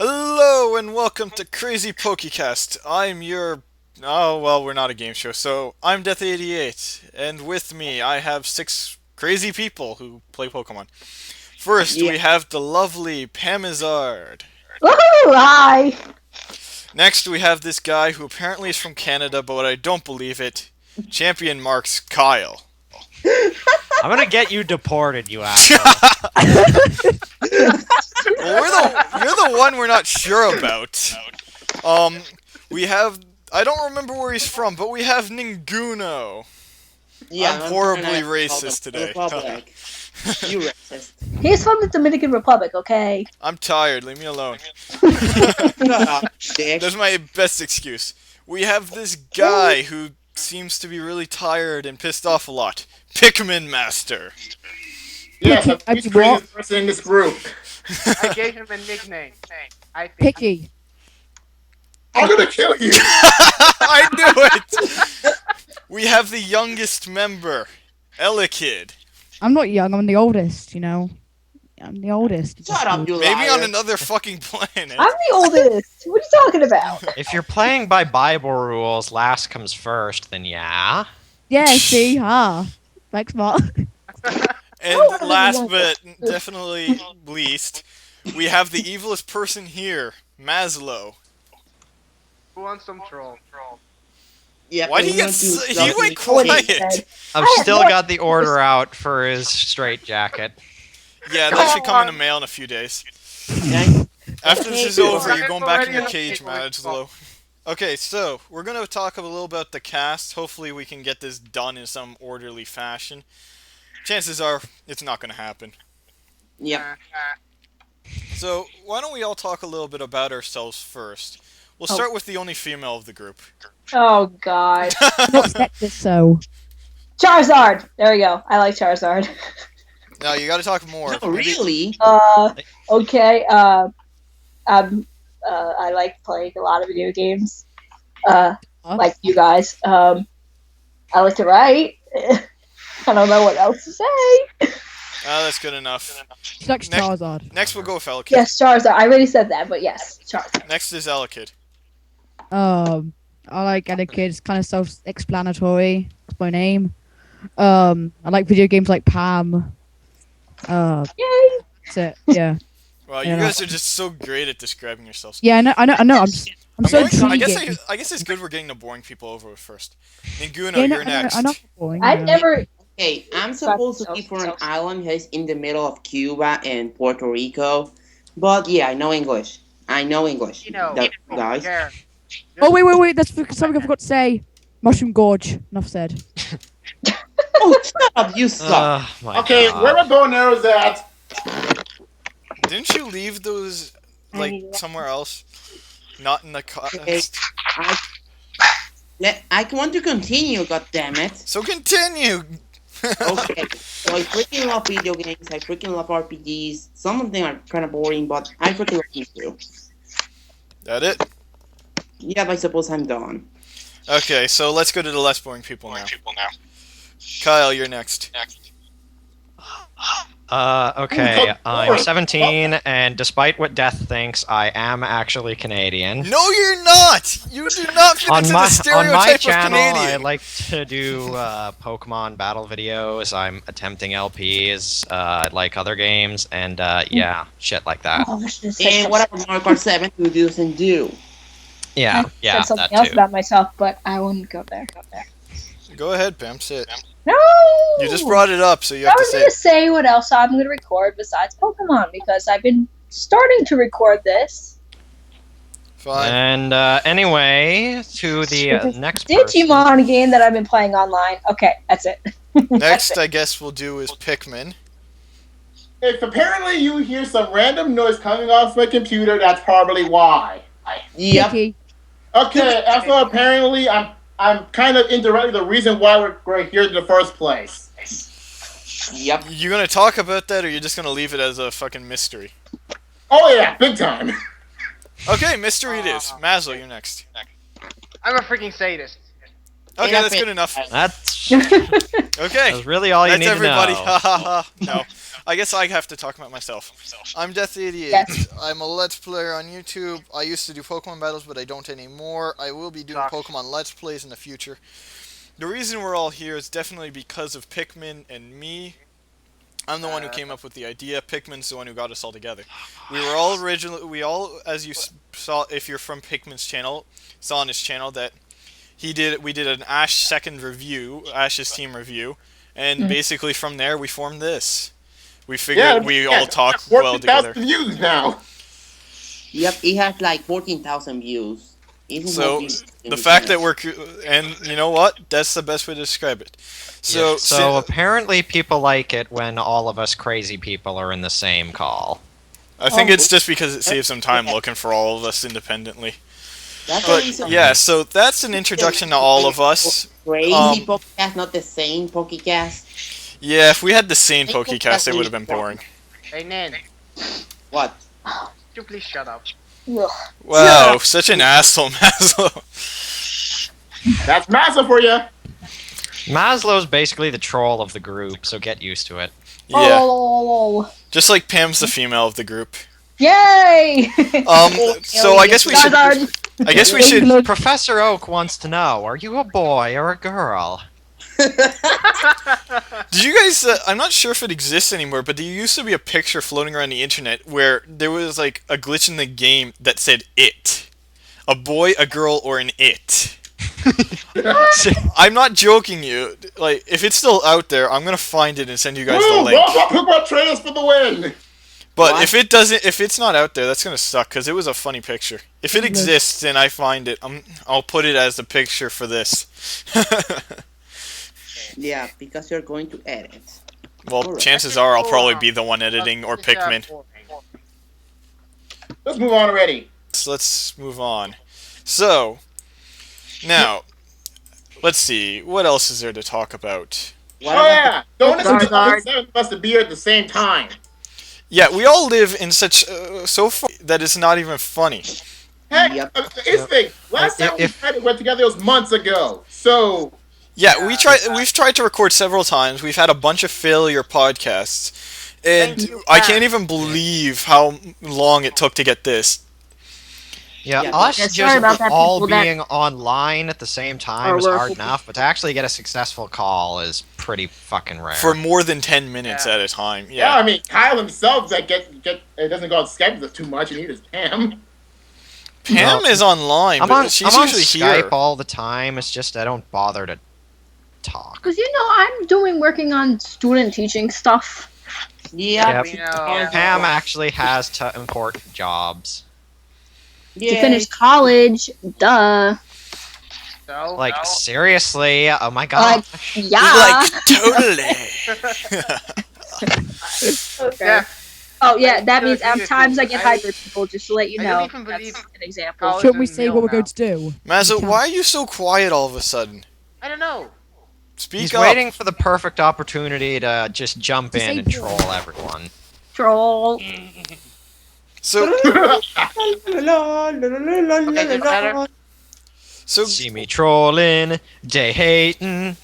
Hello and welcome to CrazyPokecast. I'm your... Oh, well, we're not a game show, so I'm Death88, and with me I have 6 crazy people who play Pokemon. First, Yeah. we have the lovely Pamizard. Woohoo! Hi! Next, we have this guy who apparently is from Canada, but I don't believe it. Champion Marks Kyle. I'm gonna get you deported, you asshole. Well, you're the one we're not sure about. We have... I don't remember where he's from, but we have Ninguno. I'm horribly racist today. Republic. You racist. He's from the Dominican Republic, okay? I'm tired, leave me alone. Shut up, dick. That's my best excuse. We have this guy who seems to be really tired and pissed off a lot. Pikmin Master. Yes, I'm the least What? craziest person in this group. I gave him a nickname. I think Picky. I'm gonna kill you. I knew it! We have the youngest member, Elekid. I'm not young, I'm the oldest, you know. I'm the oldest. Shut up, you Maybe liar. on another fucking planet. I'm the oldest. What are you talking about? If you're playing by Bible rules, last comes first, then yeah. Yeah, see, Thanks, Mark. And Oh, last but definitely least, we have the evilest person here, Maslow. Who wants some troll? Yeah, Why did he but get you want to he went stop me. What he quiet? said. I've I have still no- got the order out for his straight jacket. Yeah, that should come in the mail in a few days. Yeah. After this is Okay. over, you're going back in your Already cage, Maslow. Okay, so we're gonna talk a little about the cast. Hopefully, we can get this done in some orderly fashion. Chances are, it's not gonna happen. Yep. So, why don't we all talk a little bit about ourselves first? We'll start with the only female of the group. Oh, God. Not sexist, so. Charizard! There we go. I like Charizard. Now, you gotta talk more. No, really? Okay, I like playing a lot of video games. Like you guys. I like to write. I don't know what else to say. That's good enough. She likes Next- Charizard. Next, we'll go with Elekid. Yes, Charizard. I already said that, but yes, Charizard. Next is Elekid. I like other kids, kind of self-explanatory. That's my name. I like video games like Pam. Yay! That's it. Yeah. Well, Yeah. you guys are just so great at describing yourselves. Yeah, I know. I'm so intriguing. I guess it's good we're getting the boring people over with first. Ninguno, Yeah, you're next. I know. Boring, I've yeah. never. Okay, I'm supposed to be from an island that's in the middle of Cuba and Puerto Rico. But yeah, I know English. You know, Guys. Yeah. Oh wait! That's something I forgot to say. Mushroom Gorge. Enough said. Oh, shut up, you suck. Oh my Okay, God. where my bow and arrows at? Didn't you leave those like somewhere else? Not in the Okay, cast. I want to continue, goddammit. So continue. Okay, so I freaking love video games, I freaking love RPGs. Some of them are kind of boring, but I freaking love them too. That it? Yeah, I suppose I'm done. Okay, so let's go to the less boring people now. Kyle, you're next. Okay, I'm 17, and despite what Death thinks, I am actually Canadian. No, you're not. You do not fit into the On my stereotype of channel, I Canadian. like to do Pokemon battle videos. I'm attempting LPs. I like other games, and yeah, shit like that. Oh, I should have said And whatever Mario Kart 7 who doesn't do. Yeah, I yeah, said something that else too. about myself, but I wouldn't go there. Go ahead, Pam. Sit. No! You just brought it up, so you I have to was say going to it. say what else I'm going to record besides Pokemon, because I've been starting to record this. Fine. And anyway, to the It's a next person. Digimon game that I've been playing online. Okay, that's it. Next, I guess we'll do is Pikmin. If apparently you hear some random noise coming off my computer, that's probably why. Yep. Picky. Okay, also apparently I'm kind of indirectly the reason why we're here in the first place. Yep. You gonna talk about that, or you're just gonna leave it as a fucking mystery? Oh yeah, big time. Okay, mystery it is. Maslow, you're next. I'm a freaking sadist. Okay, that's good enough. That's Okay, that's really all you that's need everybody. to know. Ha ha ha. No. I guess I have to talk about myself. I'm Death88. Yes. I'm a Let's Player on YouTube. I used to do Pokemon battles, but I don't anymore. I will be doing Pokemon Let's Plays in the future. The reason we're all here is definitely because of Pikmin and me. I'm the one who came up with the idea. Pikmin's the one who got us all together. We were all as you saw, if you're from Pikmin's channel, saw on his channel that we did an Ash second review, Ash's team review, and basically from there we formed this. We figured we all talk well together. 14,000 views now. Yep, it has like 14,000 views. So the fact that and you know what? That's the best way to describe it. So apparently people like it when all of us crazy people are in the same call. I think it's just because it saves some time looking for all of us independently. But yeah, so that's an introduction to all of us. Crazy Pokecast, not the same Pokecast. Yeah, if we had the same Pokecast, it would have been boring. Hey, Nan, What? could you please shut up? Wow, such an asshole, Maslow. That's Massa for you. Maslow's basically the troll of the group, so get used to it. Yeah, Oh, just like Pam's the female of the group. yay! So I guess we should. I guess we should. Professor Oak wants to know, are you a boy or a girl? Did you guys? I'm not sure if it exists anymore, but there used to be a picture floating around the internet where there was like a glitch in the game that said "it," a boy, a girl, or an it. I'm not joking you. Like, if it's still out there, I'm gonna find it and send you guys the link. Pokemon trainers for the win. But What? if it's not out there, that's gonna suck because it was a funny picture. If it exists and I find it, I'll put it as the picture for this. Yeah, because you're going to edit. Well, Alright. chances are I'll probably be the one editing or This is, Pikmin. boring. Let's move on already. So let's move on. So, now, let's see. What else is there to talk about? What Oh about yeah, don't listen to Charizard. all 7 of us to be here at the same time. Yeah, we all live in such so far that it's not even funny. Heck, Yep. it's thing. Last time we went together was months ago. So Yeah, we've tried to record several times. We've had a bunch of failure podcasts, and Thank you, I Pat. can't even believe how long it took to get this. Yeah, Yeah, us yeah, sorry just about that, all people that- being online at the same time is hard enough, but to actually get a successful call is pretty fucking rare. For more than 10 minutes Yeah. at a time. yeah, Yeah. I mean Kyle himself that it doesn't go on Skype too much, and he just Pam. Pam No. is online, I'm but on, she's I'm on usually Skype here. all the time, it's just I don't bother to talk. Because I'm working on student teaching stuff. Yeah, Yep. You know, Pam actually has important jobs. To finish college, duh. so, Like, no. seriously? Oh my god. Yeah. Like, totally. Okay. Yeah. Oh yeah, that I means agree at with times you. I get I- hyper people, just to let you I know. don't even believe That's an example. college Shouldn't we is say nil what we're now. going to do? Mazza, why are you so quiet all of a sudden? I don't know. Speak He's up. waiting for the perfect opportunity to just jump To say in and more. troll everyone. Troll. So, Okay, is it better? so See me trolling, day hating.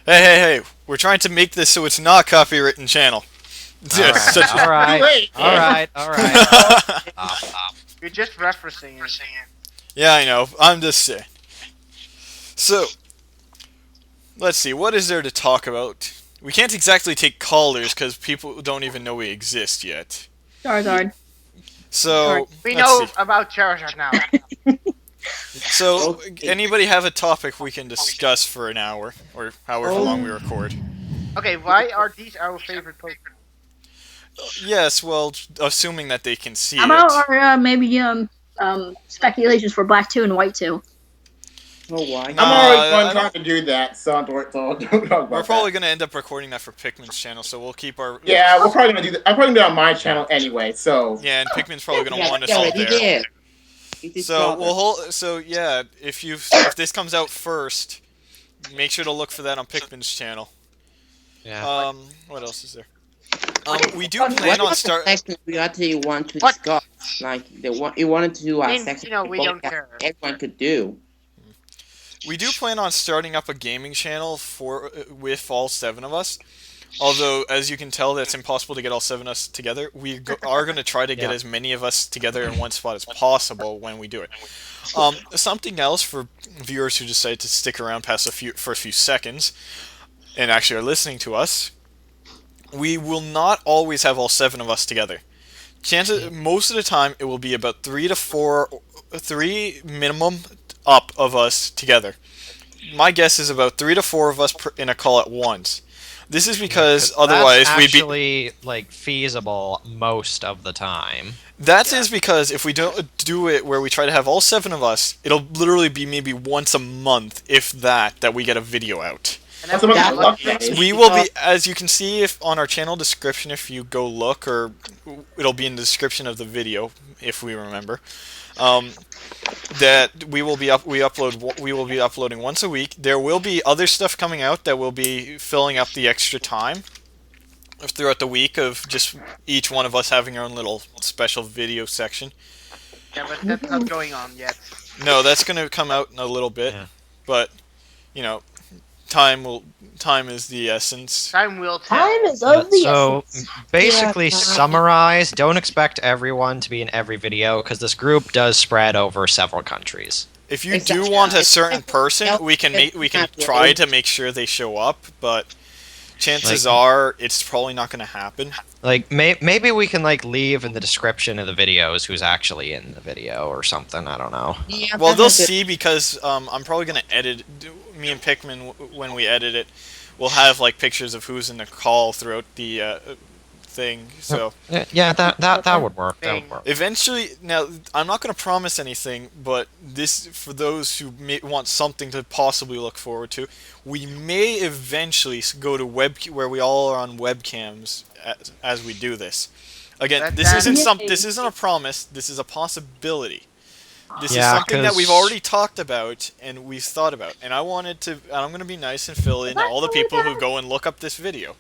hey, we're trying to make this so it's not copywritten channel. Alright, Such- alright, alright, alright. Stop. You're just referencing it. Yeah, I know. I'm just saying. So, let's see. What is there to talk about? We can't exactly take callers because people don't even know we exist yet. Charizard. So, We let's know see. about Charizard now. So, Okay. anybody have a topic we can discuss for an hour or however long we record? Okay, why are these our favorite Pokemon? Yes, well, assuming that they can see How it. about our maybe speculations for Black 2 and White 2? Oh, why? No. I'm already I going don't- to do that, so don't talk about We're that. probably going to end up recording that for Pikmin's channel, so we'll keep our... Yeah, we're probably gonna do that. I'm probably gonna do it on my channel anyway. So Yeah, and Pikmin's probably going to Yeah, want us yeah, all already there. did. It is So proper. we'll hold. So yeah, if this comes out first, make sure to look for that on Pikmin's channel. Yeah. What else is there? We do What plan on was the start. section we actually want to What? discuss? Like, you wanted to do a mean, section you know, we of don't podcast care. everyone could do. We do plan on starting up a gaming channel with all 7 of us. Although, as you can tell, that's impossible to get all 7 of us together. Are going to try to get Yeah. as many of us together in one spot as possible when we do it. Something else for viewers who decide to stick around past for a few seconds and actually are listening to us, we will not always have all 7 of us together. Most of the time, it will be about 3 to 4, 3 minimum up of us together. My guess is about 3 to 4 of us in a call at once. This is because otherwise that's we'd be. actually like feasible most of the time. That is because if we don't do it where we try to have all 7 of us, it'll literally be maybe once a month, if that we get a video out. And That's then we about get luck lucky. days. We will be, as you can see, if on our channel description, if you go look, or it'll be in the description of the video, if we remember. That we will be uploading once a week. There will be other stuff coming out that will be filling up the extra time throughout the week of just each one of us having our own little special video section. Yeah, but that's not going on yet. No, that's going to come out in a little bit, Yeah. but you know, time is the essence. Time will tell. Time is of the So essence. basically, Yeah. summarize. Don't expect everyone to be in every video because this group does spread over several countries. If you Exactly. do want a certain person, we can Exactly. try to make sure they show up, but chances Like- are it's probably not going to happen. Like maybe we can like leave in the description of the videos who's actually in the video or something. I don't know. Yeah, Well, they'll that's it. see because I'm probably going to edit. Me and Pikmin, when we edit it, we'll have like pictures of who's in the call throughout the thing. So Yeah, that would work. That would work. eventually, now I'm not going to promise anything, but this for those who want something to possibly look forward to, we may eventually go to where we all are on webcams as we do this. Again, this isn't a promise. This is a possibility. This is Yeah, something that we've 'cause- already talked about and we've thought about. And I'm going to be nice and fill in all the people who go and look up this video.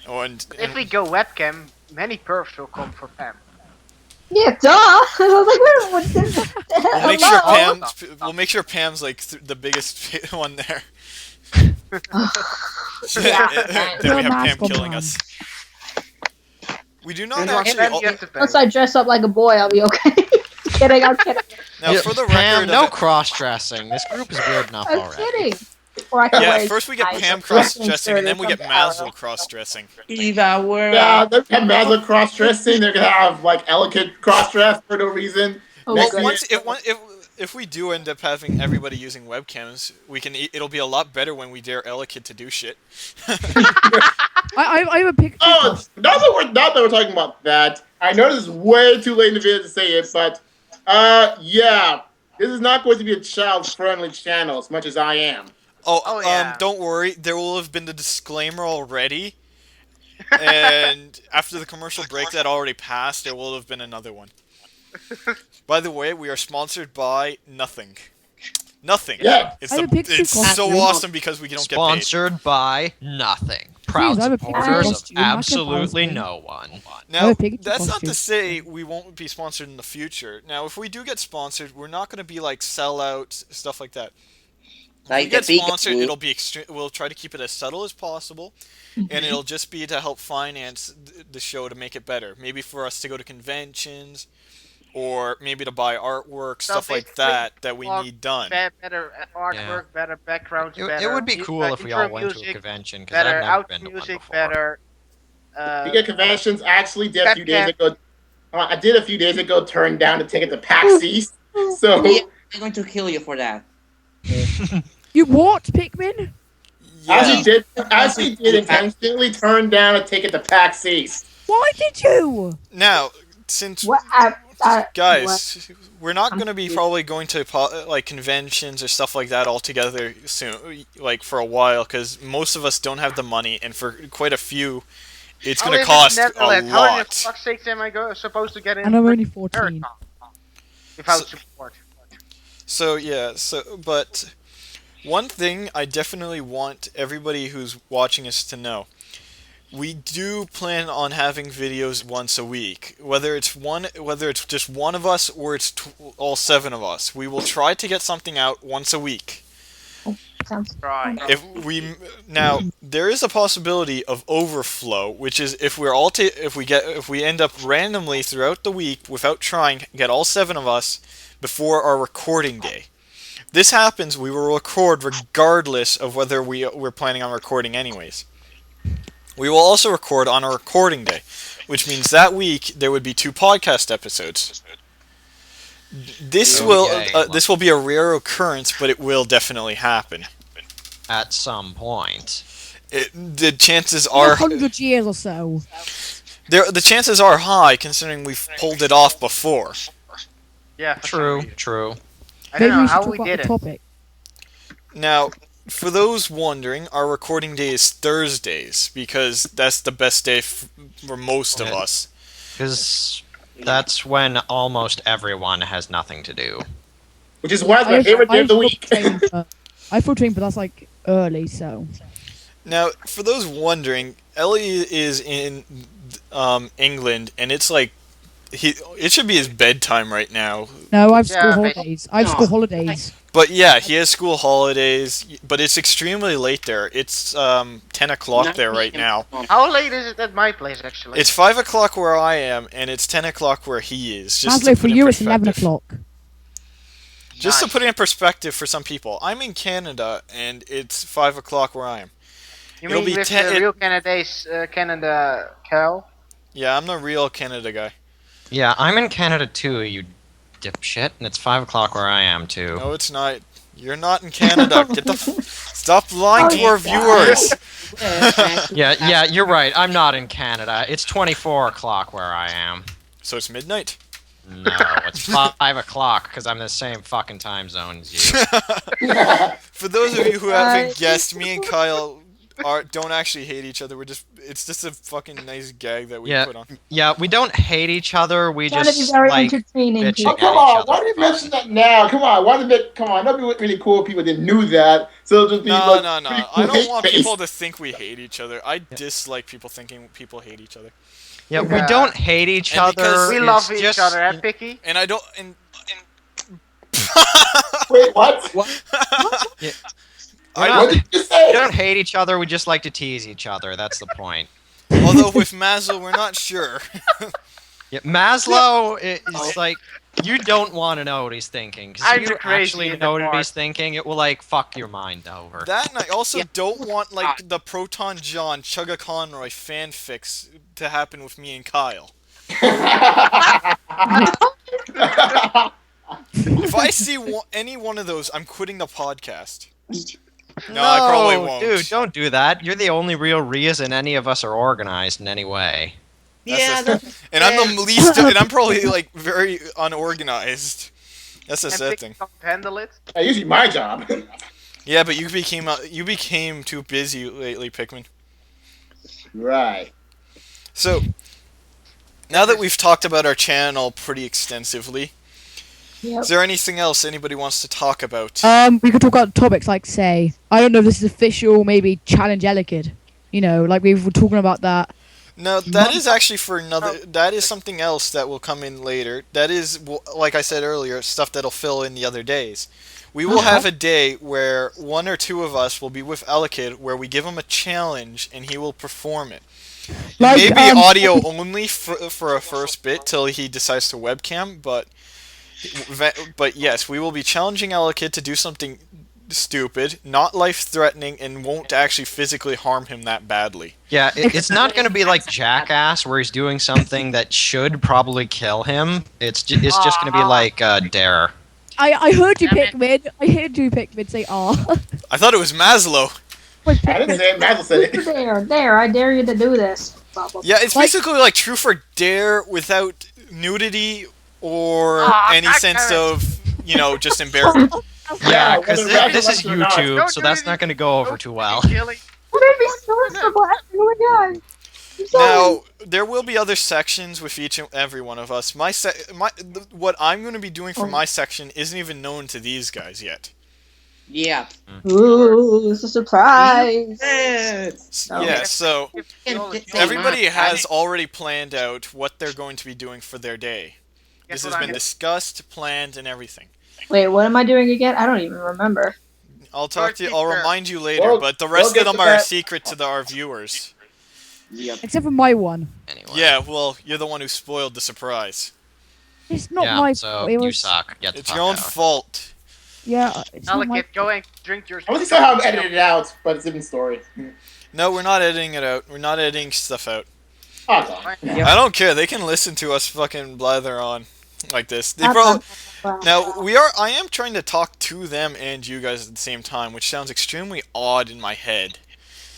Oh, If we go webcam, many perks will come for Pam. Yeah, duh. I was like, wait, what? we'll make sure Hello? Pam's like the biggest one there. Yeah. Then we have Mask Pam on killing Pam. us. We do not And actually. Then you have to pay. Once I dress up like a boy, I'll be okay. Kidding, I'm kidding. Now, for the Pam, record, no cross-dressing. This group is weird enough I'm already. kidding. Or I can yeah, wear first we get ties Pam or cross-dressing, and something then we get or something, I don't Mazel know. cross-dressing. Eva, we're Yeah, they're gonna have Mazda cross-dressing. They're gonna have like Ellicott cross-dress for no reason. Oh, Next good. year- If we do end up having everybody using webcams, it'll be a lot better when we dare Ellicott to do shit. I have a picture. Oh, not that we're talking about that. I know this is way too late in the video to say it, but yeah, this is not going to be a child-friendly channel as much as I am. Oh, yeah. Don't worry, there will have been the disclaimer already, and after the commercial break that already passed, there will have been another one. By the way, we are sponsored by nothing. Nothing. Yeah. It's I have a picture it's so costume. awesome because we don't get paid. Sponsored by nothing. Proud I have a picture supporters of costume. I can absolutely post it. no one. Now, have a picture that's not to costume. say we won't be sponsored in the future. Now, if we do get sponsored, we're not going to be like sellouts, stuff like that. If we like the get big. sponsored, it'll be we'll try to keep it as subtle as possible, and it'll just be to help finance the show to make it better. Maybe for us to go to conventions, or maybe to buy artwork, stuff like that we Well, need done. Better artwork, better backgrounds, It better. would be cool if we all intro went to a music, convention because better I've never out been to one music, before. better. Speaking of conventions, I actually did a few days Webcam. ago. I did a few days ago turn down a ticket to PAX East. So Yeah, I'm going to kill you for that. You what, Pikmin? Yeah. actually did intentionally turn down a ticket to PAX East. Why did you? Now, since What? guys, we're not going to be probably going to like conventions or stuff like that altogether soon, like for a while, because most of us don't have the money, and for quite a few, it's going to cost a How in the lot. fuck's sakes am I supposed to get in? And I'm only 14. America without So- support. So yeah, but one thing I definitely want everybody who's watching us to know. We do plan on having videos once a week, whether it's just one of us or it's all 7 of us. We will try to get something out once a week. sounds. Right. Now there is a possibility of overflow, which is if we're all if we end up randomly throughout the week without trying, get all 7 of us before our recording day. This happens, we will record regardless of whether we're planning on recording anyways. We will also record on a recording day, which means that week there would be 2 podcast episodes. This will be a rare occurrence, but it will definitely happen. At some point. The chances In are 100 years or so. the chances are high, considering we've pulled it off before. Yeah. For some True, reason. true. I Maybe don't know we should how talk we about did the it. topic. Now, for those wondering, our recording day is Thursdays because that's the best day for most of Yeah. us. Because that's when almost everyone has nothing to do. Which is why it's my favorite day of the week. I full train, but that's like early, so. Now, for those wondering, Ellie is in England, and it's like it should be his bedtime right now. No, I have school Yeah, holidays. I have school holidays. But yeah, he has school holidays, but it's extremely late there. It's 10 o'clock there right now. How late is it at my place, actually? It's 5 o'clock where I am, and it's 10 o'clock where he is. Just to Maslow, for put in you, it's 11 perspective. o'clock. Just to Nice. put it in perspective for some people, I'm in Canada, and it's 5 o'clock where I am. You it'll mean be with 10 the real Canada cow? Yeah, I'm the real Canada guy. Yeah, I'm in Canada too, you dipshit, and it's 5 o'clock where I am too. No, it's not. You're not in Canada. Stop lying to our viewers. Yeah, you're right. I'm not in Canada. It's 24 o'clock where I am. So it's midnight. No, it's 5 o'clock because I'm the same fucking time zone as you. For those of you who haven't guessed, me and Kyle don't actually hate each other. It's just a fucking nice gag that we Yeah. put on. Yeah, we don't hate each other. We Trying to be just very like entertaining. bitching Oh, at come each on. other. Why do you mention that now? Come on. Come on. That'd be really cool if people didn't knew that. So it'll just be No. pretty I cool don't want hate people base. to think we hate each other. I dislike people thinking people hate each other. Yeah, we Yeah. don't hate each And because other. We it's love each just- other, eh, Picky? And I don't. And Wait, what? Yeah. I What don't. did you We say? don't hate each other. We just like to tease each other. That's the point. Although with Maslow, we're not sure. Yeah, Maslow is like you don't want to know what he's thinking because I'm if the you crazy actually in the know what part. he's thinking, it will like fuck your mind over. That and I also don't want like the Proton John Chugga Conroy fanfics to happen with me and Kyle. If I see any one of those, I'm quitting the podcast. No, I probably won't. Dude, don't do that. You're the only real reason any of us are organized in any way. Yeah, That's And I'm the least. And I'm probably like very unorganized. That's a And sad Picky thing. can't handle it? That's usually my job. Yeah, but you became too busy lately, Pikmin. Right. So now that we've talked about our channel pretty extensively, Yep. is there anything else anybody wants to talk about? We could talk about topics like, say, I don't know if this is official, maybe challenge Elekid. You know, like we were talking about that. No, that is actually for another. That is something else that will come in later. That is, like I said earlier, stuff that'll fill in the other days. We will have a day where 1 or 2 of us will be with Elekid, where we give him a challenge and he will perform it. It Like, may be audio only for a first bit till he decides to webcam, but yes, we will be challenging Elekid to do something stupid, not life-threatening, and won't actually physically harm him that badly. Yeah, it's not going to be like Jackass where he's doing something that should probably kill him. It's just going to be like Dare. I heard you, Pikmin. I heard you, Pikmin, say, "Ah." I thought it was Maslow. I didn't say it. Mazel said it. There, I dare you to do this. Blah, blah, blah. Yeah, it's Like- basically like Truth or Dare without nudity or any God sense damn it. of, just embarrassment. Yeah, because whether this is or not. YouTube, Don't so do that's it. not going to go over Don't too be well. killing. What made me so miserable? Oh my god. I'm sorry. Now, there will be other sections with each and every one of us. What I'm going to be doing for my section isn't even known to these guys yet. Yeah. Ooh, it's a surprise. Yes. Yeah, so Say everybody mine. has already planned out what they're going to be doing for their day. Guess This what has I'm been doing? discussed, planned, and everything. Wait, what am I doing again? I don't even remember. I'll talk to you. Pretty I'll fair. remind you later. We'll- But the we'll rest get of them to are a that. secret to our viewers. Yep. Except for my one. Anyway. Yeah, well, you're the one who spoiled the surprise. It's not Yeah, my so fault. It you was, suck. Get the It's fuck your own out. fault. yeah, it's not my Delicate, go and drink your. I want to see how I'm edited it out, but it's a different story. No, we're not editing it out. We're not editing stuff out. Oh, God. Yep. I don't care. They can listen to us fucking blather on like this. They Wow. probably now I am trying to talk to them and you guys at the same time, which sounds extremely odd in my head.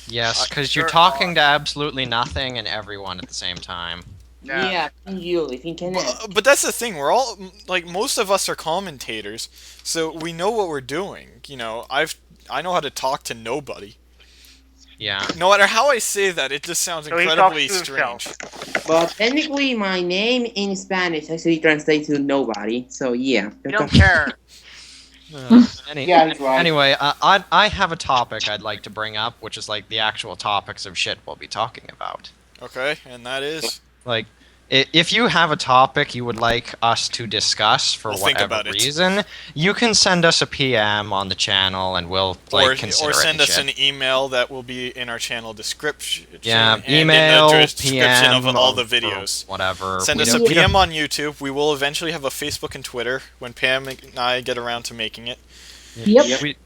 Yes, because you're Sure talking are. to absolutely nothing and everyone at the same time. Yeah, you if you can. But that's the thing. We're all like most of us are commentators, so we know what we're doing. You know, I know how to talk to nobody. Yeah. No matter how I say that, it just sounds So he incredibly talks to himself. strange. But technically, my name in Spanish actually translates to nobody. So yeah. You don't care. Yeah, he's right. Anyway, I have a topic I'd like to bring up, which is like the actual topics of shit we'll be talking about. Okay, and that is Like, if you have a topic you would like us to discuss for We'll think whatever about it. reason, you can send us a PM on the channel and we'll like consider or it send and us shit. an email that will be in our channel description. Yeah, and in the email, description PM, of all the or videos. whatever. Send We us a don't- PM on YouTube. We will eventually have a Facebook and Twitter when Pam and I get around to making it. Yep. We,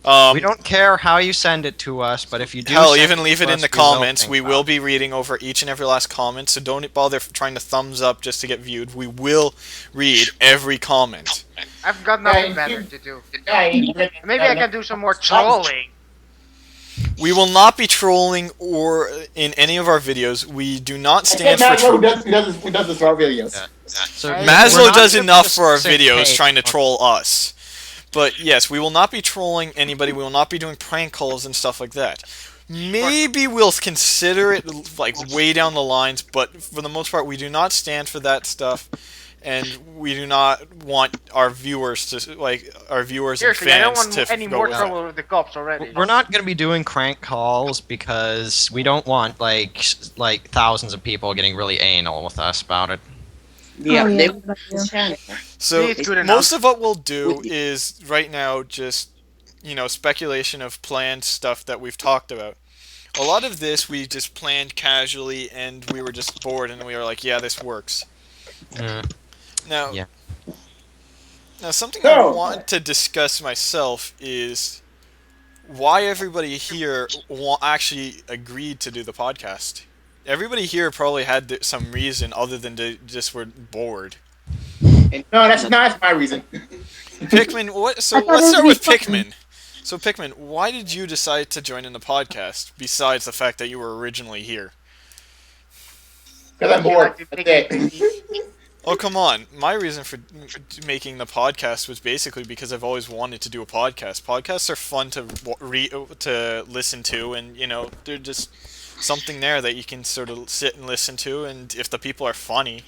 Um, we don't care how you send it to us, but if you do, hell, send even it leave to it in us, the we will comments. think We about will it. be reading over each and every last comment, so don't bother trying to thumbs up just to get viewed. We will read every comment. I've got nothing Yeah, better you- to do. Yeah, Maybe I can do some more trolling. We will not be trolling or in any of our videos. We do not stand for Maslow trolling. who does this for our videos. Yeah. So Hey, we're Maslow not does gonna enough just for our say, videos hey, trying to okay. troll us. But yes, we will not be trolling anybody. We will not be doing prank calls and stuff like that. Maybe we'll consider it like way down the lines, but for the most part, we do not stand for that stuff, and we do not want our viewers to our viewers Seriously, I and don't fans want to any go more with trouble with the cops already. We're not going to be doing crank calls because we don't want like thousands of people getting really anal with us about it. Yeah, Oh, yeah. they will this channel. So It's good most enough. of what we'll do is right now just speculation of planned stuff that we've talked about. A lot of this we just planned casually and we were just bored and we were like, yeah, this works. Now, Yeah. now something I So- want to discuss myself is why everybody here actually agreed to do the podcast. Everybody here probably had some reason other than to just were bored. No, that's not my reason. Pikmin, what? So I thought let's it would start be with fun. Pikmin. So Pikmin, why did you decide to join in the podcast? Besides the fact that you were originally here. Because I'm You bored. like to That's take it. Oh come on! My reason for making the podcast was basically because I've always wanted to do a podcast. Podcasts are fun to to listen to, and they're just something there that you can sort of sit and listen to. And if the people are funny,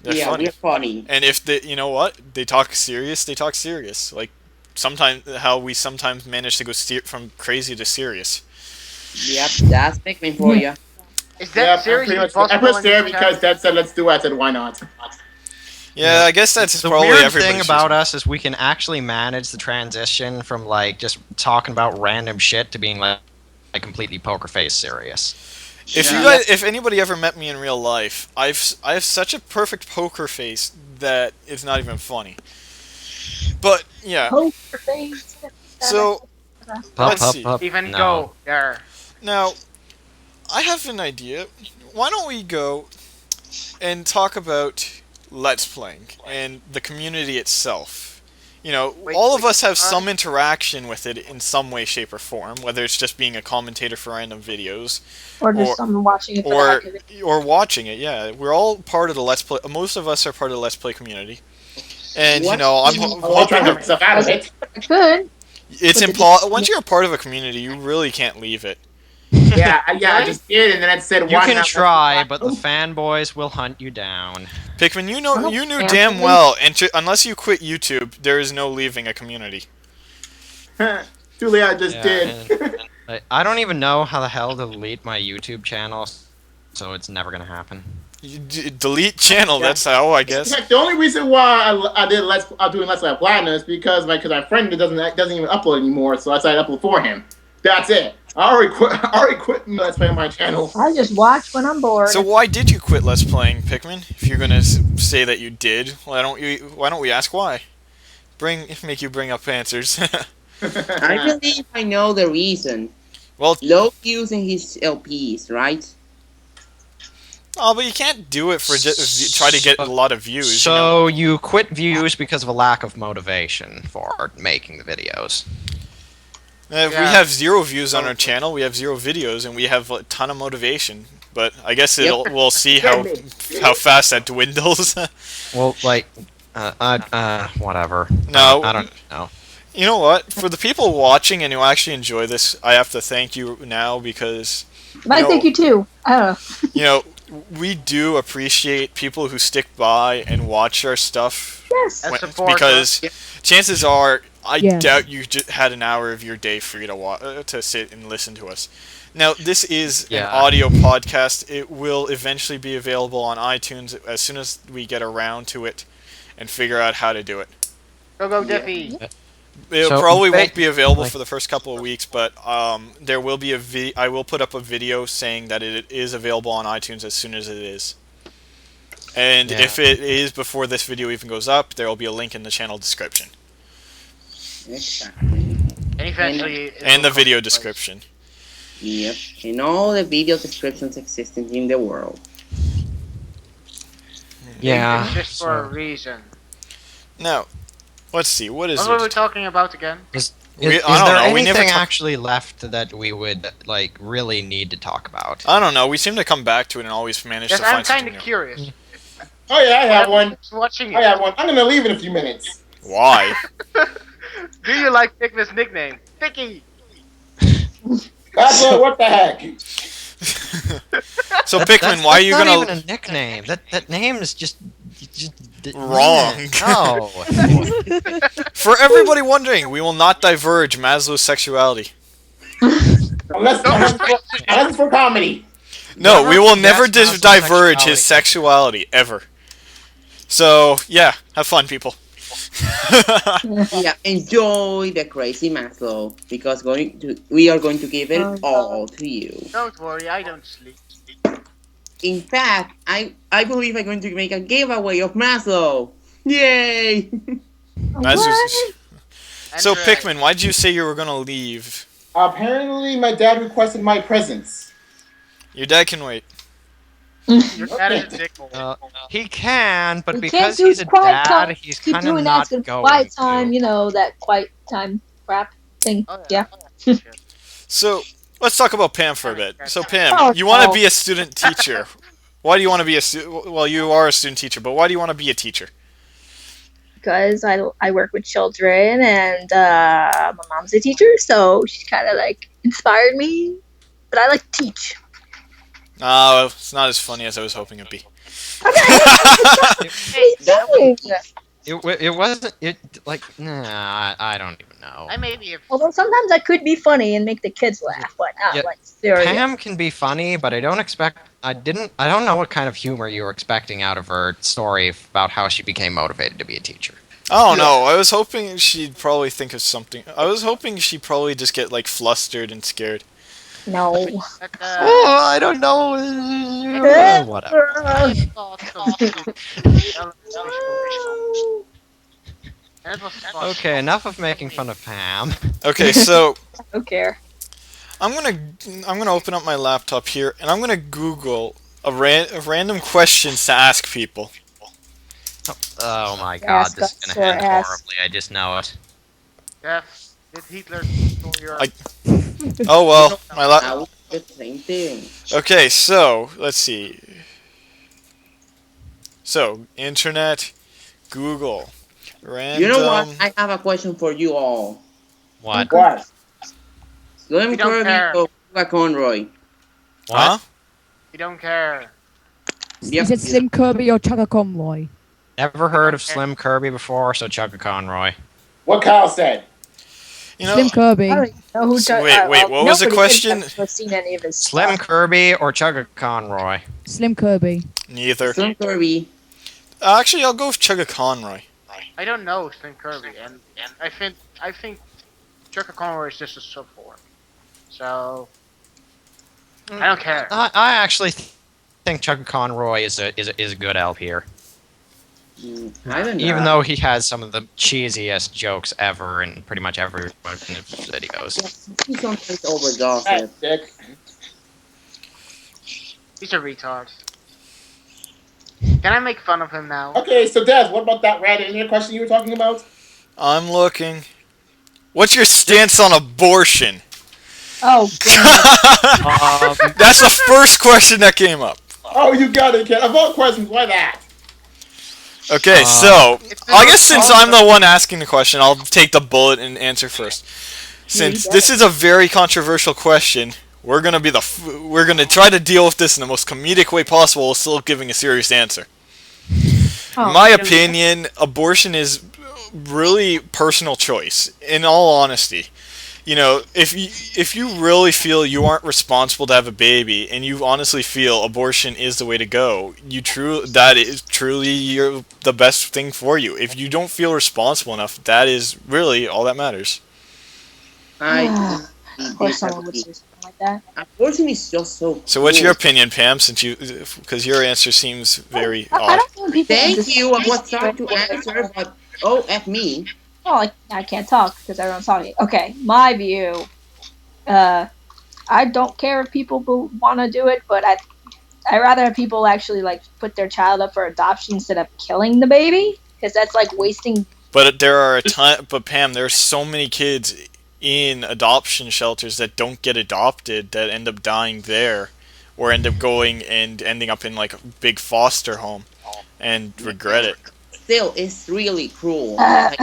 they're Yeah, funny. we're funny. And if you know what, they talk serious, they talk serious. Like sometimes how we sometimes manage to go from crazy to serious. Yep, that's Pikmin for you. Is Yeah, that I'm seriously pretty much. possible? I pressed in there this because chat? Dad said let's do it. I said why not? Yeah, I guess that's The probably weird everybody's thing about reason. us is we can actually manage the transition from like just talking about random shit to being like completely poker face serious. If you guys, if anybody ever met me in real life, I have such a perfect poker face that it's not even funny. But yeah, Poker face. so Let's see. Even No. go there. now I have an idea. Why don't we go and talk about Let's Playing and the community itself? All of us have some interaction with it in some way, shape, or form, whether it's just being a commentator for random videos Or just or- someone watching it for the or heck of it. or watching it. Yeah, we're all part of the Let's Play. Most of us are part of the Let's Play community, and What? I'm I'll try to hoping get myself out of it. I could. it's But impossible. Once you're a part of a community, you really can't leave it. Yeah, I just did, and then I said You why can not? try, but the fanboys will hunt you down. Pikmin, you knew Yeah, damn really. well, unless you quit YouTube, there is no leaving a community. Julie, I just Yeah, did. I don't even know how the hell to delete my YouTube channel, so it's never gonna happen. Delete channel. That's how I In guess. fact, the only reason why I'm doing Let's Play Platinum is because my friend doesn't even upload anymore, so I decided to upload for him. That's it. I already quit Let's Play on my channel. I just watch when I'm bored. So why did you quit Let's Playing Pikmin? If you're gonna say that you did, why don't we ask why? Make you bring up answers. I believe I know the reason. Well, Low views in his LPs, right? oh, but you can't do it for just try to get a lot of views. you know? So you quit views because of a lack of motivation for making the videos. We Yeah. have 0 views on our channel. We have 0 videos, and we have a ton of motivation. But I guess we'll see how fast that dwindles. Well, like, whatever. No. I don't know. You know what? For the people watching and who actually enjoy this, I have to thank you now because I know- think you too. I don't know. we do appreciate people who stick by and watch our stuff. Yes. And when- support because chances are, I Yes. doubt you just had an hour of your day free to sit and listen to us. Now, this is an Yeah. audio podcast. It will eventually be available on iTunes as soon as we get around to it and figure out how to do it. Go Diffie. It So, probably ba- won't be available like- for the first couple of weeks, but there will be I will put up a video saying that it is available on iTunes as soon as it is. And Yeah. if it is before this video even goes up, there will be a link in the channel description Exactly. And eventually. it and will the video come to us. description. Yep. And all the video descriptions existing in the world. Yeah. It's just for a so- reason. Now, let's see. What is What were we it? talking about again? Is I don't there know, we never anything talk- actually left that we would like really need to talk about? I don't know. We seem to come back to it and always manage Yes, to I'm find kind something of new. curious. Oh yeah, I have one. Who's watching I it? have one. I'm gonna leave in a few minutes. Why? Do you like Pikmin's nickname? Picky! That's what the heck. So That- Pikmin, that's- why are you that's gonna? not even a nickname. That name is just Wrong. No. For everybody wondering, we will not diverge Maslow's sexuality. Unless it's for comedy. No, Never we will never guess Maslow's diverge his sexuality ever. So yeah, have fun, people. Yeah, enjoy the crazy Maslow because we are going to give it all to you. Don't worry, I don't sleep. In fact, I believe I'm going to make a giveaway of Maslow. Yay! Maslow's- So And, Pikmin, why did you say you were gonna leave? Apparently, my dad requested my presence. Your dad can wait. Your dad is a dickhole. He can, but You because can't do he's a quiet dad, time. he's Keep kind of doing not that. going Quiet to. time, you know, that quiet time crap thing. Oh, Yeah. So let's talk about Pam for a bit. So Pam, Oh, you want to no. be a student teacher. Why do you want to be a well, you are a student teacher, but why do you want to be a teacher? Because I work with children and my mom's a teacher, so she kind of like inspired me. But I like to teach. Oh, it's not as funny as I was hoping it'd be. It wasn't. It like nah. I don't even know. I may be a Although sometimes I could be funny and make the kids laugh, but not Yeah, like serious. Pam can be funny, but I don't expect. I don't know what kind of humor you were expecting out of her story about how she became motivated to be a teacher. Oh no, I was hoping she'd probably think of something. I was hoping she'd probably just get like flustered and scared. No. but, Oh, I don't know. Whatever. And it was fun. Okay, enough of making fun of Pam. Okay, so I don't care. I'm gonna open up my laptop here and I'm gonna Google random questions to ask people. Oh my god, this is gonna end horribly. I just know it. Jeff, did Hitler steal your... Oh well, my I laptop. would do the same thing. Okay, so let's see. So internet, Google, random. You know what? I have a question for you all. What? What? Slim We don't Kirby care. or Cuba Conroy? Huh? We don't care. Yep. Is it Slim Kirby or Chugga Conroy? Never heard of Slim Kirby before, so Chugga Conroy. What Kyle said. You know, Slim Kirby. I don't even know who. So wait, what was the question? I've never seen any of his Slim stuff. Kirby or Chugga Conroy? Slim Kirby. neither. Slim Kirby. Actually, I'll go with Chugga Conroy. I don't know Slim Kirby, and I think Chuck Conroy is just a sub for him. So I don't care. I actually think Chugga Conroy is a good elf here. I don't know. Even though he has some of the cheesiest jokes ever in pretty much every one of his videos. He sometimes overdoes it. Dick. He's a retard. Can I make fun of him now? Okay, so Des, what about that rat alien question you were talking about? I'm looking. What's your stance on abortion? Oh, God. That's the first question that came up. Oh, you got it, kid. Of all questions, why that? Okay, so I guess since I'm the one asking the question, I'll take the bullet and answer first. Since this is a very controversial question, we're gonna try to deal with this in the most comedic way possible, while still giving a serious answer. Oh, In my opinion, abortion is really personal choice. In all honesty, you know, if you really feel you aren't responsible to have a baby, and you honestly feel abortion is the way to go, that is truly the best thing for you. If you don't feel responsible enough, that is really all that matters. Of course, someone would say something like that. Abortion is just so. So, what's cool. your opinion, Pam? Because your answer seems very I odd. don't think people. Thank you. I was trying to answer, but F me. Well, I can't talk because everyone's talking. Okay, my view. I don't care if people want to do it, but I rather have people actually like put their child up for adoption instead of killing the baby, because that's like wasting. But there are but Pam, there's so many kids in adoption shelters that don't get adopted that end up dying there, or end up going and ending up in like a big foster home and regret it. Still, it's really cruel. Like,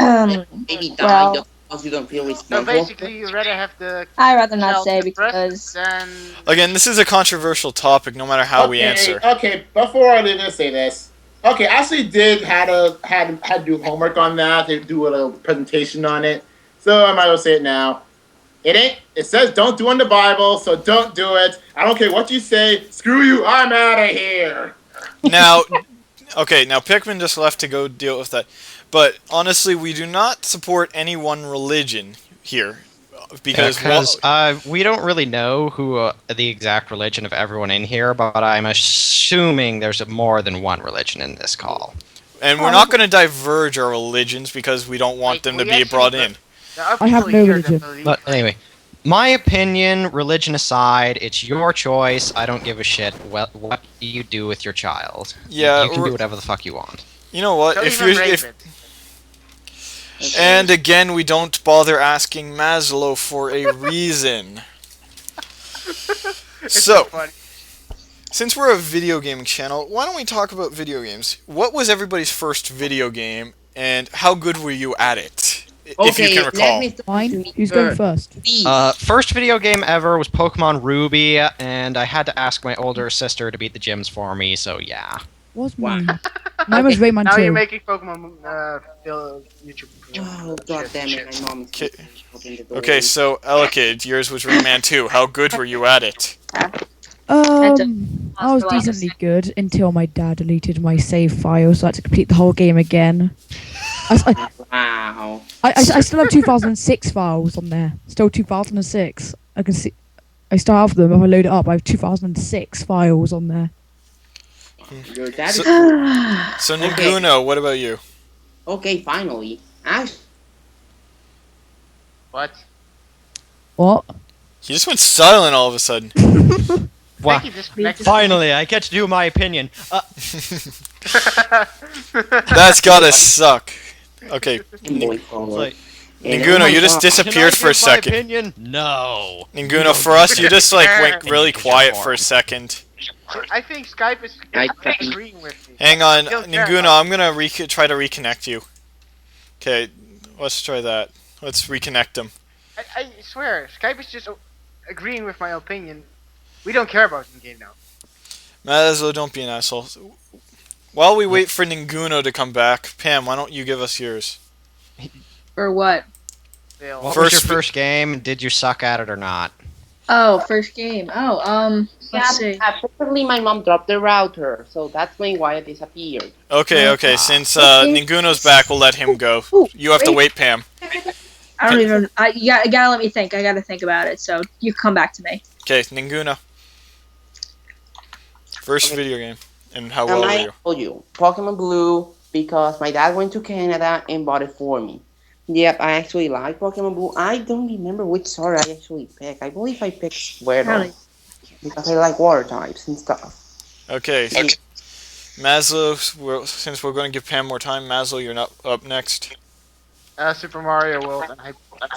maybe die well- just because you don't feel So responsible. basically, you rather have the I rather not child say depressed because than Again, this is a controversial topic, no matter how we answer. Okay, before I leave, let's say this. Okay, I actually did had to do homework on that. To do a little presentation on it, so I might as well say it now. It says don't do in the Bible, so don't do it. I don't care what you say. Screw you. I'm out of here. Now, okay, now Pikmin just left to go deal with that. But honestly, we do not support any one religion here. Because we don't really know who the exact religion of everyone in here, but I'm assuming there's more than one religion in this call. and we're not going to diverge our religions because we don't want them to be brought in. there are I have people no here religion. that believe. But anyway, my opinion, religion aside, it's your choice. I don't give a shit what you do with your child. Yeah, You can do whatever the fuck you want. You know what? Don't If even you're rape if it. And again, we don't bother asking Maslow for a reason. It's So, funny. since we're a video gaming channel, why don't we talk about video games? What was everybody's first video game, and how good were you at it? If you can recall. let me talk to Mine? me Who's going first. first? Please. First video game ever was Pokemon Ruby, and I had to ask my older sister to beat the gyms for me, so yeah. What's Wow. mine? Mine was Rayman Now 2. you're making Pokemon YouTube. Oh, god damn it, my mom is Okay. opening the door. Okay, so Elekid, yours was Rayman 2. How good were you at it? I was for like a decently good until my dad deleted my save file, so I had to complete the whole game again. Wow. I still have 2006 files on there. Still 2006. I can see. I still have them. If I load it up, I have 2006 files on there. Your dad is... So Ninguno, what about you? Okay, finally. Actually, What? What? He just went silent all of a sudden. Wow. Thank you, disconnected. Finally, I get to do my opinion. That's gotta suck. Okay, going forward. Like, Ninguno, you just disappeared for a Can I give my second. opinion? No. Ninguno, for us, you just like went really quiet for a second. I think Skype is I- agreeing with me. Hang on, Still Ninguno, I'm gonna try to reconnect you. Okay, let's try that. Let's reconnect him. I swear, Skype is just agreeing with my opinion. We don't care about the game now. Maslow, don't be an asshole. While we wait for Ninguno to come back, Pam, why don't you give us yours? For what? Still. What First was your vi- first game? Did you suck at it or not? Oh, first game. Oh, let's see. Apparently my mom dropped the router, so that's why it disappeared. Okay. Ah. Since What game? Ninguno's back, we'll let him go. Ooh, You have to wait, Pam. I don't even. You gotta let me think. I gotta think about it. So you come back to me. Okay, Ninguno. First Okay. video game. And how well were I you? told you, Pokemon Blue, because my dad went to Canada and bought it for me. Yep, I actually like Pokemon Blue. I don't remember which sword I actually picked. I believe I picked Squirtle. Howdy. Because I like water types and stuff. Okay. Maslow, since we're going to give Pam more time, Maslow, you're not up next. Super Mario World, and I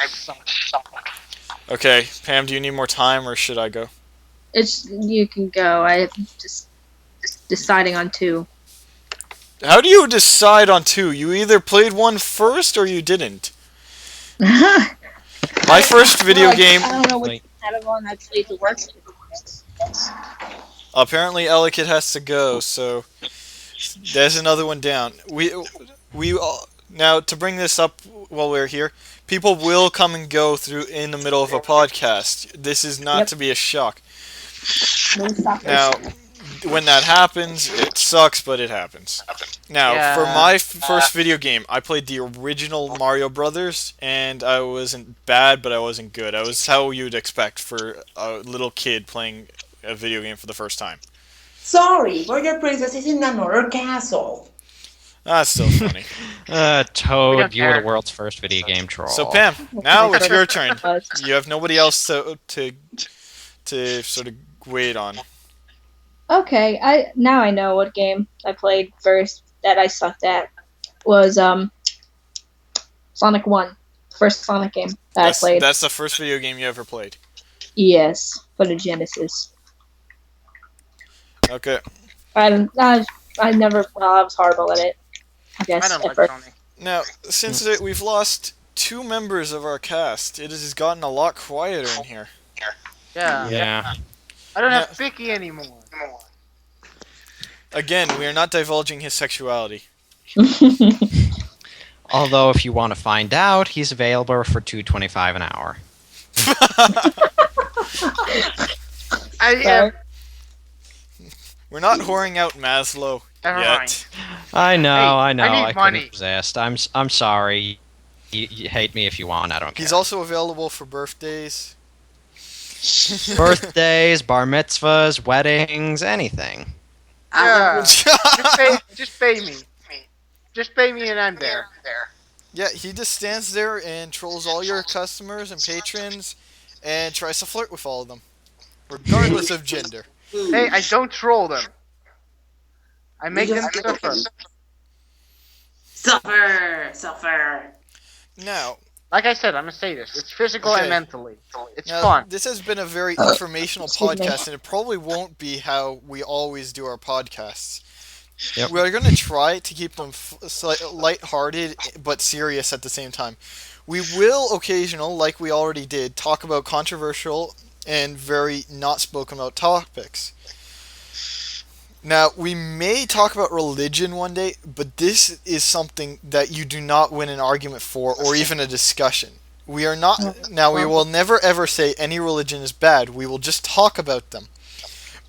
suck. Okay, Pam, do you need more time or should I go? It's you can go. I just deciding on two. How do you decide on two? You either played one first or you didn't. My first video game. I don't know which Wait. out of one I played the worst. Apparently, Ellicott has to go, so there's another one down. Now to bring this up while we're here, people will come and go through in the middle of a podcast. This is not Yep. to be a shock. No stoppers. Now, when that happens, it sucks, but it happens. Now, for Yeah. my first video game, I played the original Mario Brothers, and I wasn't bad, but I wasn't good. I was how you'd expect for a little kid playing a video game for the first time. Sorry, but your princess is in another castle. That's still funny. We Toad, don't you were care. the world's first video game troll. So Pam, now it's your turn. You have nobody else to sort of wait on. Okay, now I know what game I played first that I sucked at was Sonic 1. First Sonic game that I played. That's the first video game you ever played. Yes, for the Genesis. Okay. I never. Well, I was horrible at it. I guess I don't at like first. Sonic. Now, since we've lost 2 members of our cast, it has gotten a lot quieter in here. Yeah. Yeah. I don't have Yeah. Picky anymore. Again, we are not divulging his sexuality. Although, if you want to find out, he's available for $2.25 an hour. We're not whoring out Maslow Never yet. mind. I know, Hey, I know. I need I money. couldn't resist. I'm sorry. You hate me if you want. I don't care. He's also available for birthdays. Birthdays, bar mitzvahs, weddings, anything. Yeah. Just pay me. Just pay me and I'm there. Yeah, he just stands there and trolls all your customers and patrons and tries to flirt with all of them, regardless of gender. Hey, I don't troll them. I make You them just- suffer. Suffer. Now, Like I said, I'm a sadist. It's physical Okay. and mentally. It's now fun. this has been a very informational Excuse me. podcast, and it probably won't be how we always do our podcasts. Yep. We're going to try to keep them light-hearted but serious at the same time. We will occasionally, like we already did, talk about controversial and very not spoken about topics. Now, we may talk about religion one day, but this is something that you do not win an argument for or even a discussion. We are not. Now, we will never ever say any religion is bad. We will just talk about them.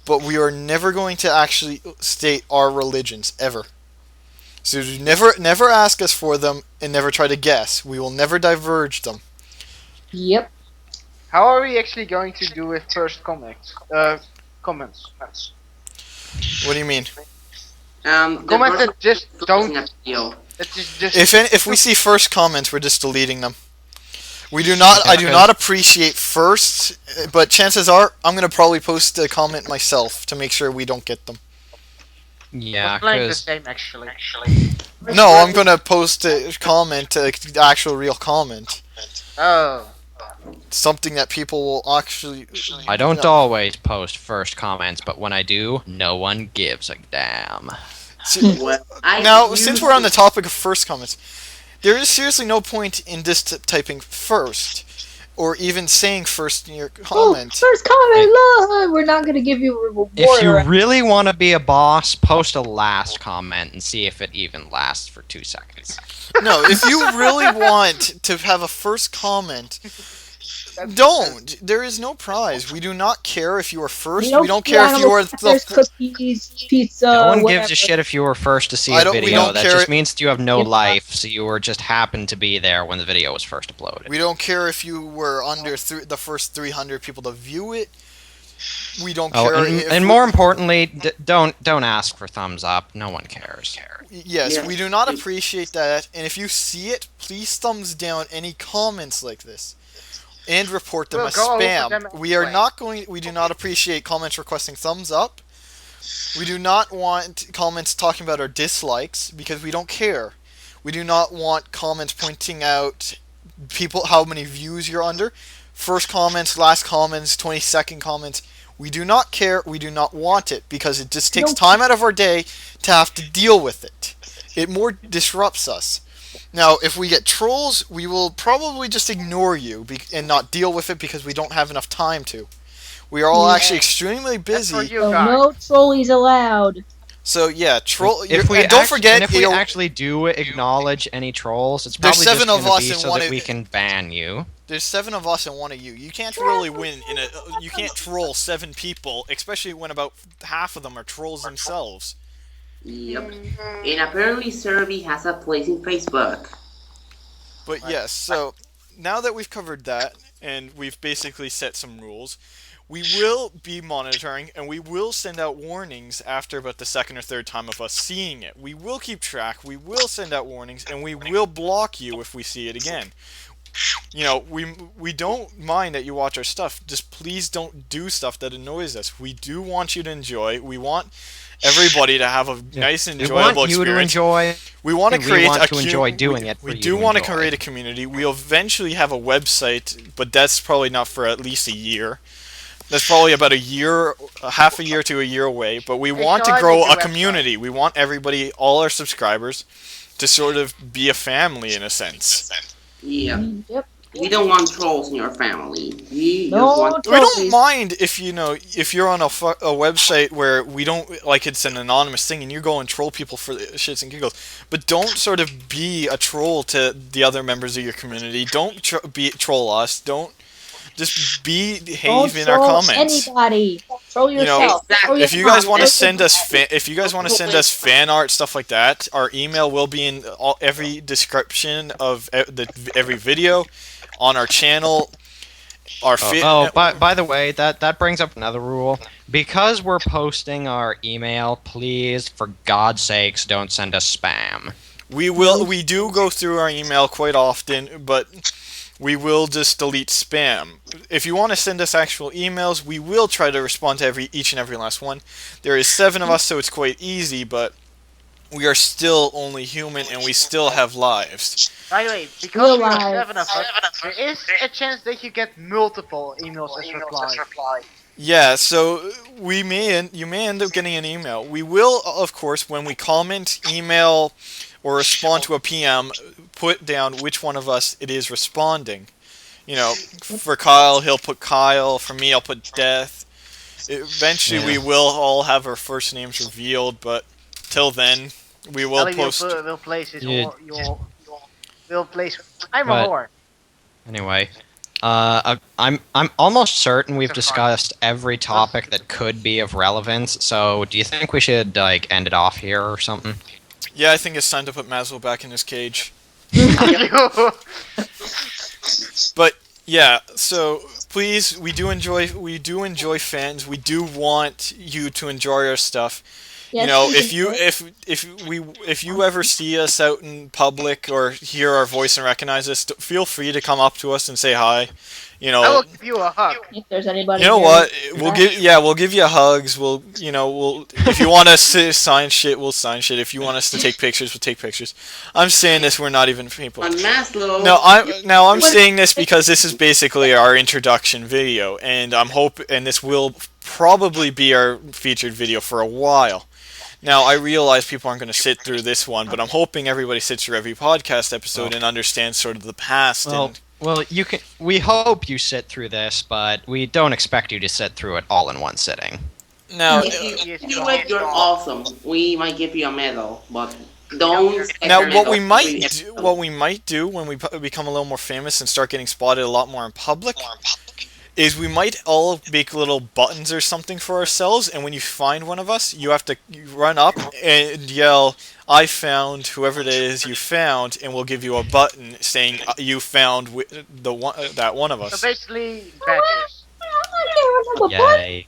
But we are never going to actually state our religions, ever. So do never ask us for them and never try to guess. We will never diverge them. Yep. How are we actually going to do with first comments? Comments. What do you mean? Comments that just don't. Video. That just. If we see first comments, we're just deleting them. We do not. I do not appreciate first, but chances are I'm gonna probably post a comment myself to make sure we don't get them. Yeah, It's like the because same actually. No, I'm gonna post a comment, the actual real comment, Oh. something that people will actually. I don't No. always post first comments, but when I do, no one gives a damn. See, Well, I now, use since we're on the topic of first comments, there is seriously no point in just typing first. or even saying first in your Oh, comment. first comment, love. We're not gonna give you a reward. If you or- really want to be a boss, post a last comment and see if it even lasts for 2 seconds. No, if you really want to have a first comment, don't. There is no prize. We do not care if you are first. We don't care if you are There's the. cookies, pizza. No one whatever. gives a shit if you were first to see I a don't- we video. don't That care- just means that you have no Yep. life, so you were just happened to be there when the video was first uploaded. We don't care if you were under the first 300 people to view it. We don't care. And more importantly, don't ask for thumbs up. No one cares. Yes, Yeah. we do not appreciate that. And if you see it, please thumbs down any comments like this, and report them We'll as go over spam. them We are anyway. not going. We do not appreciate comments requesting thumbs up. We do not want comments talking about our dislikes because we don't care. We do not want comments pointing out people how many views you're under. First comments, last comments, 20-second comments. We do not care. We do not want it because it just takes time out of our day to have to deal with it. It more disrupts us. Now, if we get trolls, we will probably just ignore you and not deal with it because we don't have enough time to. We are all Yeah. actually extremely That's for busy. you So guys. no trollies allowed. So yeah, troll. If we and don't act- forget, and if we you know, actually do acknowledge any trolls, it's There's probably 7 just of going us to be and so one that of- we can ban you. there's 7 of us and 1 of you. You can't really win in a. You can't troll 7 people, especially when about half of them are trolls themselves. Yep. And apparently Serby has a place in Facebook. But yes, so now that we've covered that and we've basically set some rules, we will be monitoring and we will send out warnings after about the second or third time of us seeing it. We will keep track, we will send out warnings, and we will block you if we see it again. You know, we don't mind that you watch our stuff. Just please don't do stuff that annoys us. We do want you to enjoy. We want everybody to have a nice and We enjoyable want you to experience. enjoy. We want to we create want a to enjoy doing it for We you do to want to enjoy. create a community. We'll eventually have a website, but that's probably not for at least a year. That's probably about a year, half a year to a year away. But we Hey, want shall to I grow make a a website? community. We want everybody, all our subscribers, to sort of be a family in a sense. Yeah. Yep. We don't want trolls in your family. We No just want. We don't Trophies. mind if if you're on a website where we don't like it's an anonymous thing and you go and troll people for shits and giggles, but don't sort of be a troll to the other members of your community. Don't troll us. Don't just behave Don't in our troll comments. anybody. Troll You know, yourself. Exactly. Troll If you your guys mom. want to Troll your send us if you guys want to send us fan art, stuff like that, our email will be in every description of every video on our channel. Our By the way, that brings up another rule. Because we're posting our email, please, for God's sakes, don't send us spam. we do go through our email quite often, but we will just delete spam. If you want to send us actual emails, we will try to respond to each and every last one. There is 7 of us, so it's quite easy, but we are still only human and we still have lives. By the way, because we are Realize. 7 of us, there is a chance that you get multiple emails as reply. Yeah, so you may end up getting an email. We will, of course, when we comment, email, or respond to a PM, put down which one of us it is responding. You know, for Kyle, he'll put Kyle. For me, I'll put Death. Eventually, we will all have our first names revealed, but till then, we will Ellie post. will place his Yeah. will place. I'm But- a whore. Anyway, I'm almost certain we've discussed every topic that could be of relevance. So, do you think we should end it off here or something? Yeah, I think it's time to put Maslow back in his cage. But yeah, so please, we do enjoy fans. We do want you to enjoy our stuff. Yes, You know, we do. if you ever see us out in public or hear our voice and recognize us, feel free to come up to us and say hi. You I will know, give you a hug. If there's anybody. you know here- what? We'll give you hugs. We'll if you want us to sign shit, we'll sign shit. If you want us to take pictures, we'll take pictures. I'm saying this, we're not even people. On Maslow. No, I'm saying this because this is basically our introduction video, and and this will probably be our featured video for a while. Now, I realize people aren't going to sit through this one, but I'm hoping everybody sits through every podcast episode and understands sort of the past. Well, And Well, you can. We hope you sit through this, but we don't expect you to sit through it all in one sitting. Now, If Yes, you do it, you're awesome. We might give you a medal, but don't don't share. expect now a what medal we every might do, episode. when we become a little more famous and start getting spotted a lot more in public is we might all make little buttons or something for ourselves, and when you find one of us, you have to run up and yell, "I found whoever it is you found," and we'll give you a button saying you found the one that one of So us. basically, badges. I can't remember what. Yay!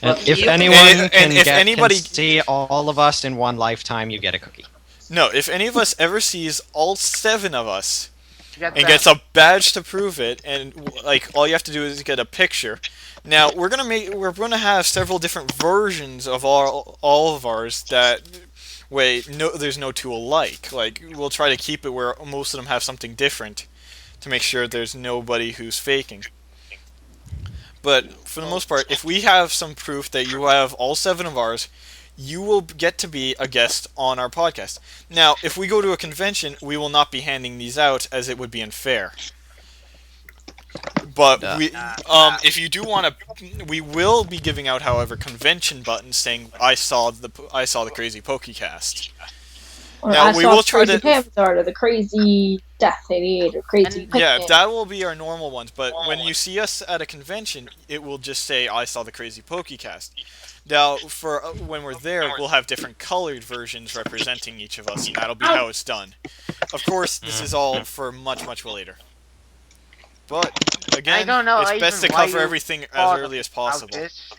And But if you anyone and if can anybody see all of us in one lifetime, you get a cookie. no, if any of us ever sees all seven of us You got and that. gets a badge to prove it, and like all you have to do is get a picture. Now we're gonna have several different versions of all of ours that way no there's no two alike. Like we'll try to keep it where most of them have something different to make sure there's nobody who's faking. But for the most part, if we have some proof that you have all seven of ours, you will get to be a guest on our podcast. Now, if we go to a convention, we will not be handing these out as it would be unfair. But if you do want to, we will be giving out, however, convention buttons saying I saw the Crazy Pokecast. Or Now, I we saw will the try crazy to- Hamzard or the crazy Death 88 or crazy And- Yeah, Pikmin. that will be our normal ones. But when you see us at a convention, it will just say I saw the Crazy Pokecast. Now, for when we're there, we'll have different colored versions representing each of us, and that'll be how it's done. Of course, this is all for much, much later. But again, I don't know it's even best to why cover you everything as thought early as about possible. this.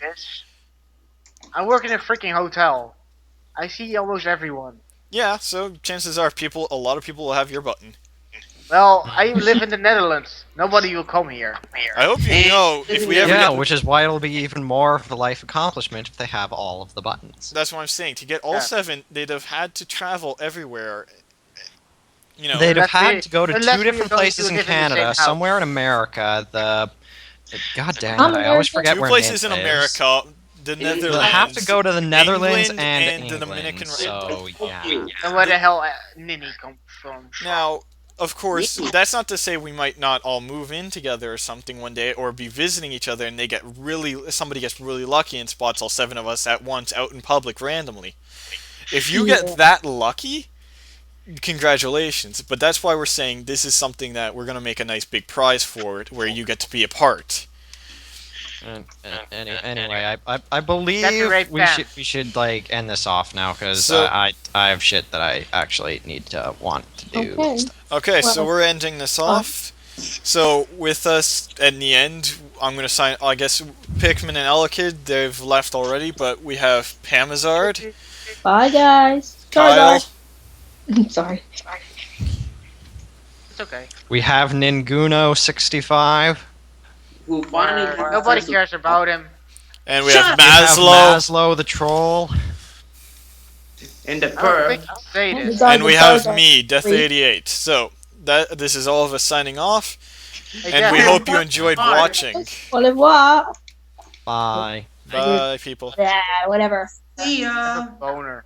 I work in a freaking hotel. I see almost everyone. Yeah, so chances are a lot of people will have your button. Well, I live in the Netherlands. Nobody will come here. I hope you know if we ever Yeah, get, which is why it'll be even more of a life accomplishment if they have all of the buttons. that's what I'm saying. To get all Yeah. seven, they'd have had to travel everywhere. You know, They'd have Unless we- had to go to unless two we different don't places do in live in the same Canada, house. somewhere in America. God damn I'm it! I always American. forget two where places in Nint is. America, the They'll They'll Netherlands. have to go to the Netherlands England and and the England. Dominican So yeah. And where the hell Nini come from? Now, of course, that's not to say we might not all move in together or something one day, or be visiting each other, and somebody gets really lucky and spots all seven of us at once out in public randomly. If you Yeah. get that lucky, congratulations. But that's why we're saying this is something that we're gonna make a nice big prize for it, where you get to be a part. Anyway, I believe That's a great plan. we should like end this off now because So- I have shit that I actually need to want to do. Okay. Okay, so Well, we're ending this off. So with us in the end, I'm gonna sign. I guess Pikmin and Elekid, they've left already, but we have Pamazard, Bye, guys. Sorry, Kyle, guys. Sorry. It's okay. We have Ninguno 65. Who finally Nobody cares about him. and we Shut have up. We have Maslow, Maslow the troll. and the I don't think perv. I'll say And this. Sorry, and we the have Charizard. me, Death Free. 88. So this is all of us signing off, Hey, and we Jeff, hope you enjoyed watching. Au revoir. Bye. Bye, people. Yeah, whatever. See ya. boner.